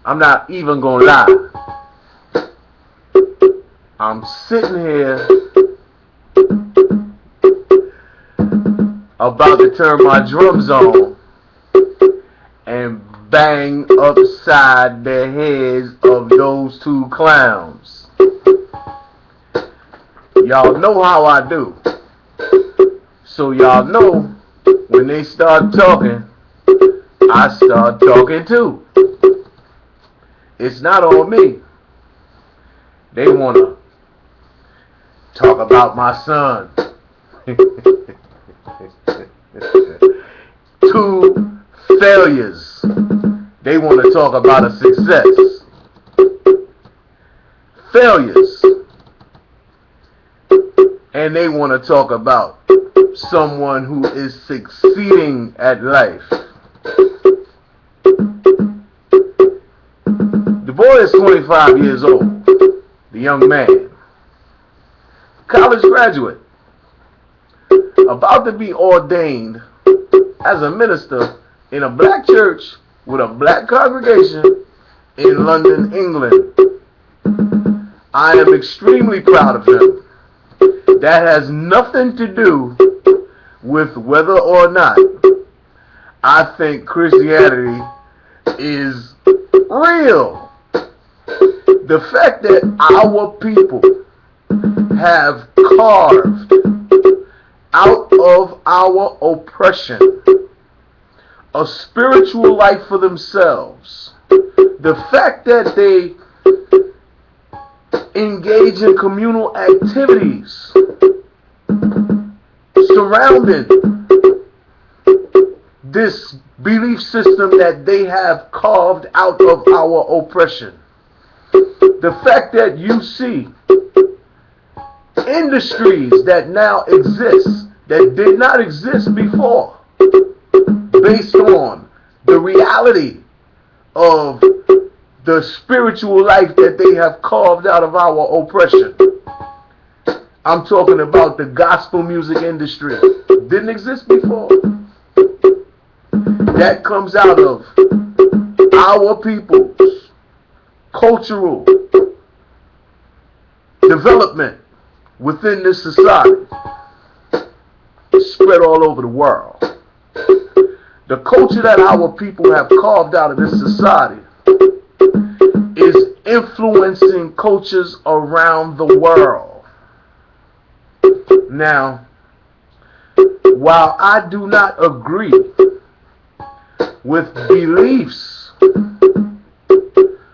I'm not even gonna lie. I'm sitting here about to turn my drums on and bang upside the heads of those two clowns. Y'all know how I do. So y'all know when they start talking, I start talking too. It's not on me. They want to talk about my son. Two failures. They want to talk about a success. Failures. And they want to talk about someone who is succeeding at life. The boy is 25 years old. The young man. College graduate. About to be ordained as a minister in a black church with a black congregation in London, England. I am extremely proud of him. That has nothing to do with whether or not I think Christianity is real. The fact that our people have carved out of our oppression a spiritual life for themselves. The fact that they engage in communal activities surrounding this belief system that they have carved out of our oppression. The fact that you see industries that now exist that did not exist before based on the reality of the spiritual life that they have carved out of our oppression. I'm talking about the gospel music industry. Didn't exist before. That comes out of our people's cultural development within this society. Spread all over the world. The culture that our people have carved out of this society is influencing cultures around the world. Now, while I do not agree with beliefs,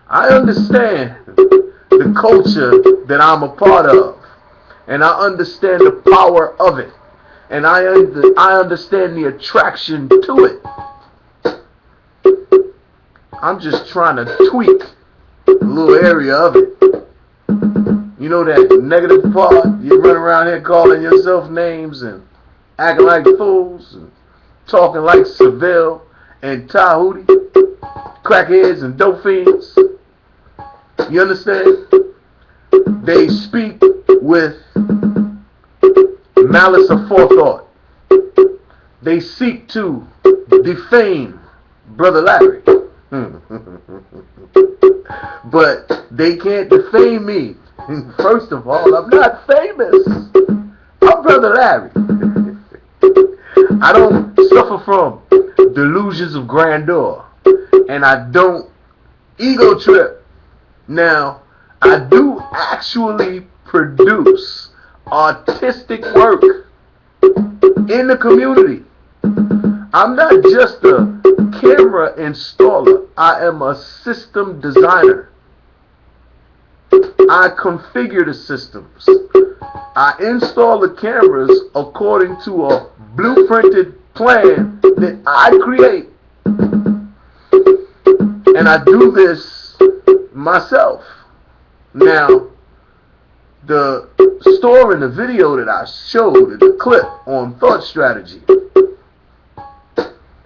I understand the culture that I'm a part of, and I understand the power of it, and I understand the attraction to it. I'm just trying to tweak a little area of it. You know that negative part? You run around here calling yourself names and acting like fools and talking like Seville and Tahuti, crackheads and dope fiends. You understand? They speak with malice aforethought. They seek to defame Brother Larry. But they can't defame me. First of all, I'm not famous. I'm Brother Larry. I don't suffer from delusions of grandeur. And I don't ego trip. Now, I do actually produce artistic work in the community. I'm not just a camera installer. I am a system designer. I configure the systems. I install the cameras according to a blueprinted plan that I create. And I do this myself. Now, the store in the video that I showed in the clip on Thought Strategy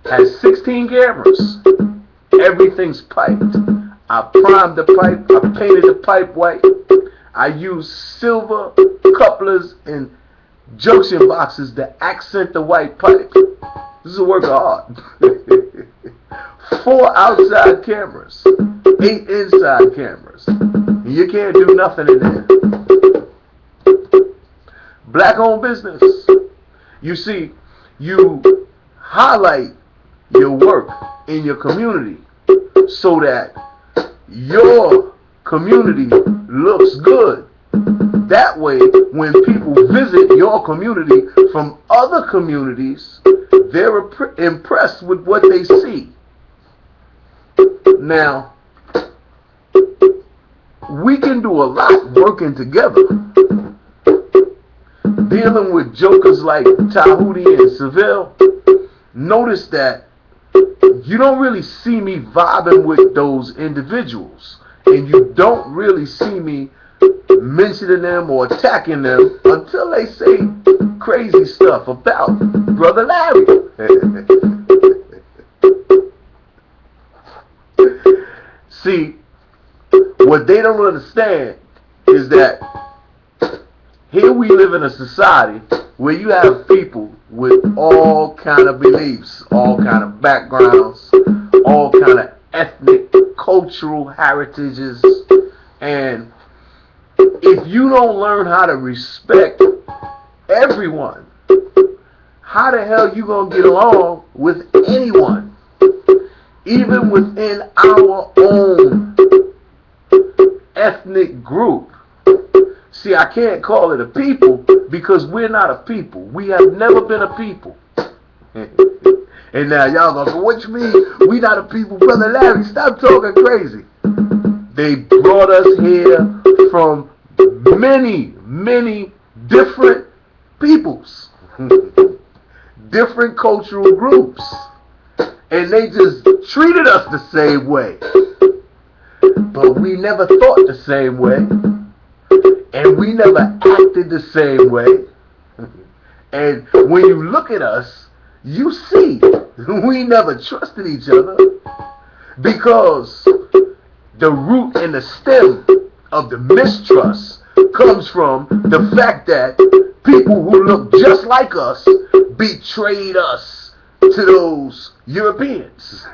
has 16 cameras. Everything's piped. I primed the pipe. I painted the pipe white. I used silver couplers and junction boxes to accent the white pipe. This is a work of art. 4 outside cameras. 8 inside cameras. You can't do nothing in there. Black-owned business. You see, you highlight your work in your community so that your community looks good. That way, when people visit your community from other communities, they're impressed with what they see. Now, we can do a lot working together. Dealing with jokers like Tahuti and Seville, notice that you don't really see me vibing with those individuals, and you don't really see me mentioning them or attacking them until they say crazy stuff about Brother Larry. See, what they don't understand is that here we live in a society where you have people with all kind of beliefs, all kind of backgrounds, all kind of ethnic, cultural heritages, and if you don't learn how to respect everyone, how the hell you gonna get along with anyone, even within our own ethnic group? See, I can't call it a people because we're not a people. We have never been a people. And now y'all gonna go, what you mean? We not a people? Brother Larry, stop talking crazy. They brought us here from many, many different peoples, different cultural groups, and they just treated us the same way. But we never thought the same way. And we never acted the same way. And when you look at us, you see we never trusted each other because the root and the stem of the mistrust comes from the fact that people who look just like us betrayed us to those Europeans,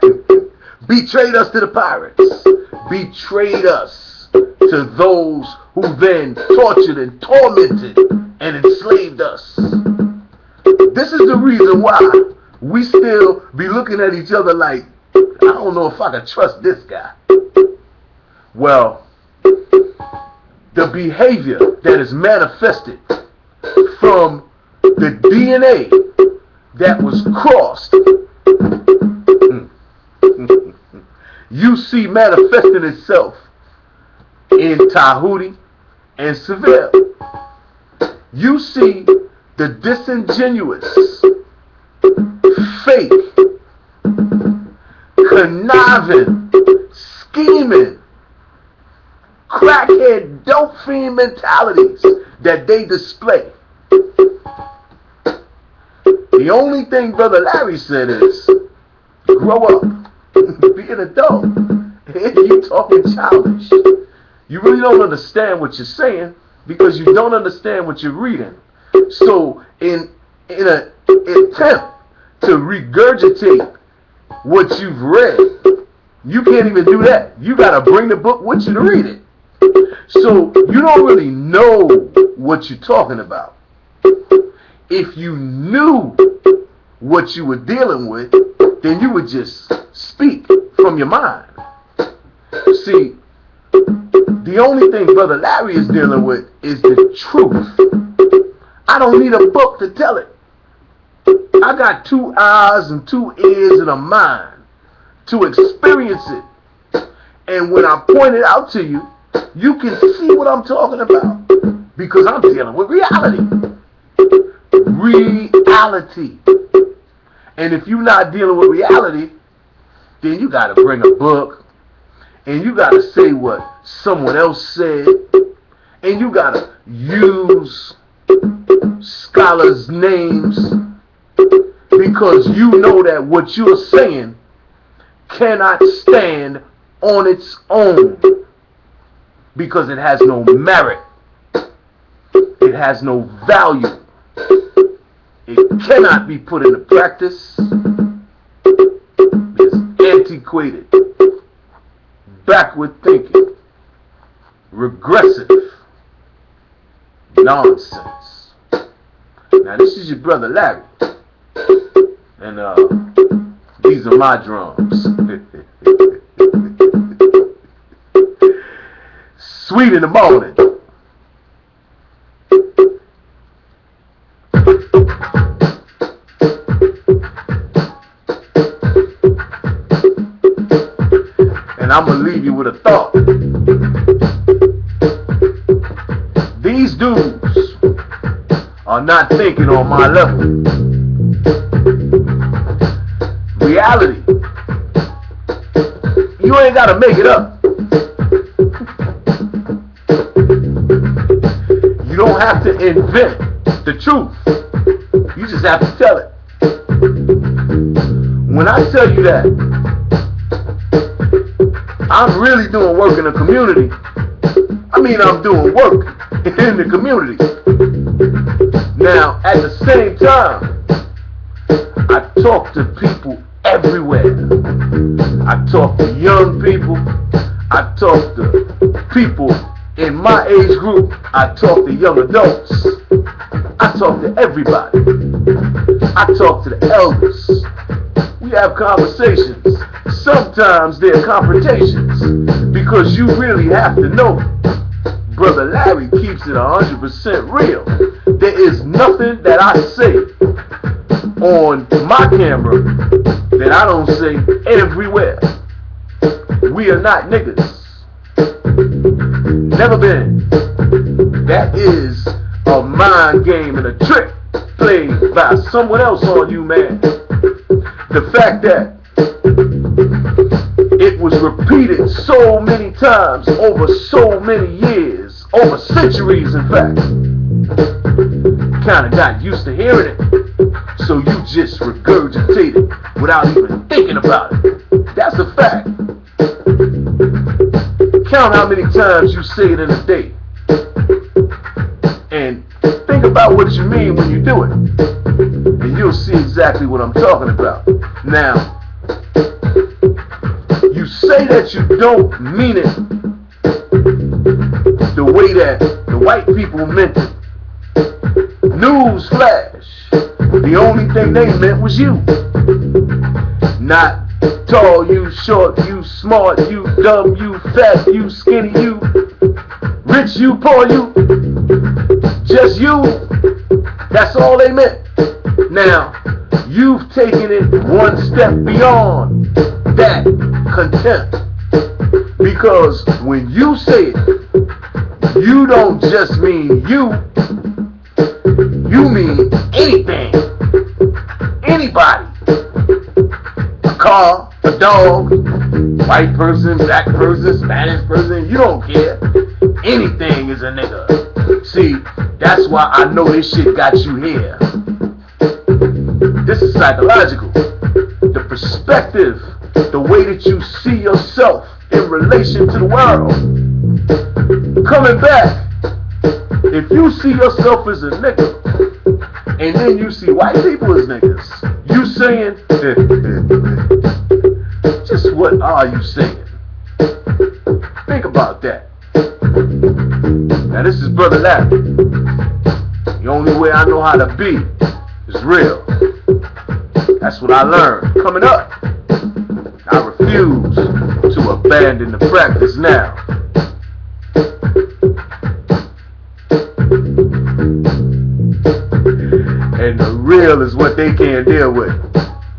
betrayed us to the pirates, betrayed us to those who then tortured and tormented and enslaved us. This is the reason why we still be looking at each other like, I don't know if I can trust this guy. Well, the behavior that is manifested from the DNA that was crossed, you see manifesting itself in Tahuti and Seville. You see the disingenuous, fake, conniving, scheming, crackhead, dope fiend mentalities that they display. The only thing Brother Larry said is, grow up, be an adult. You talking childish. You really don't understand what you're saying because you don't understand what you're reading. So in an attempt to regurgitate what you've read, you can't even do that. You got to bring the book with you to read it. So you don't really know what you're talking about. If you knew what you were dealing with, then you would just speak from your mind. See, the only thing Brother Larry is dealing with is the truth. I don't need a book to tell it. I got 2 eyes and 2 ears and a mind to experience it. And when I point it out to you, you can see what I'm talking about because I'm dealing with reality. Reality. And if you're not dealing with reality, then you got to bring a book. And you got to say what someone else said. And you got to use scholars' names. Because you know that what you're saying cannot stand on its own. Because it has no merit. It has no value. It cannot be put into practice. It's antiquated. backward thinking, regressive nonsense. Now this is your brother Larry, and these are my drums. Sweet in the morning. And I'm gonna leave you with a thought. These dudes are not thinking on my level. Reality. You ain't gotta make it up. You don't have to invent the truth. You just have to tell it. When I tell you that I'm really doing work in the community, I mean I'm doing work in the community. Now, at the same time, I talk to people everywhere. I talk to young people. I talk to people in my age group. I talk to young adults. I talk to everybody. I talk to the elders. We have conversations. Sometimes they're confrontations, because you really have to know Brother Larry keeps it 100% real. There is nothing that I say on my camera that I don't say everywhere. We are not niggas. Never been. That is a mind game and a trick played by someone else on you, man. The fact that it was repeated so many times over so many years, over centuries in fact, kind of got used to hearing it, so you just regurgitate it without even thinking about it. That's a fact. Count how many times you say it in a day, and think about what you mean when you do it, and you'll see exactly what I'm talking about. Now, you say that you don't mean it the way that the white people meant it. News flash. The only thing they meant was you. Not tall, you short, you smart, you dumb, you fat, you skinny, you rich, you poor, you. Just you. That's all they meant. Now, you've taken it one step beyond that contempt. Because when you say it, you don't just mean you. You mean anything. Anybody. A car, a dog, white person, black person, Spanish person, you don't care. Anything is a nigga. See, that's why I know this shit got you here. This is psychological. The perspective, the way that you see yourself in relation to the world. Coming back, if you see yourself as a nigga, and then you see white people as niggas, you saying, just what are you saying? Think about that. Now this is Brother Larry. The only way I know how to be is real. That's what I learned coming up. I refuse to abandon the practice now. And the real is what they can't deal with.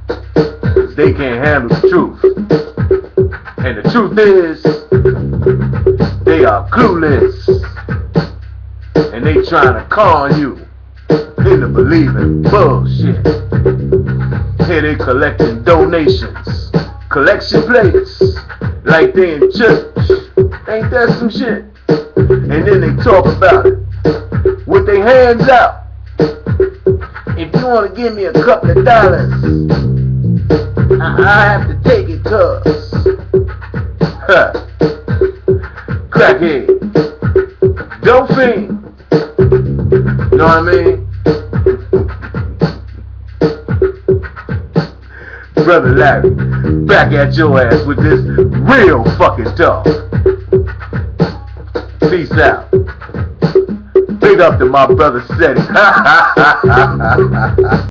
Because they can't handle the truth. And the truth is, they are clueless. And they trying to con you into believing bullshit. Here they collecting donations, collection plates, like they in church. Ain't that some shit? And then they talk about it with their hands out. If you want to give me a couple of dollars, I have to take it, cuz. Crackhead. Dope fiend. Know what I mean? Brother Larry, back at your ass with this real fucking tough. Peace out. Big up to my brother Seti.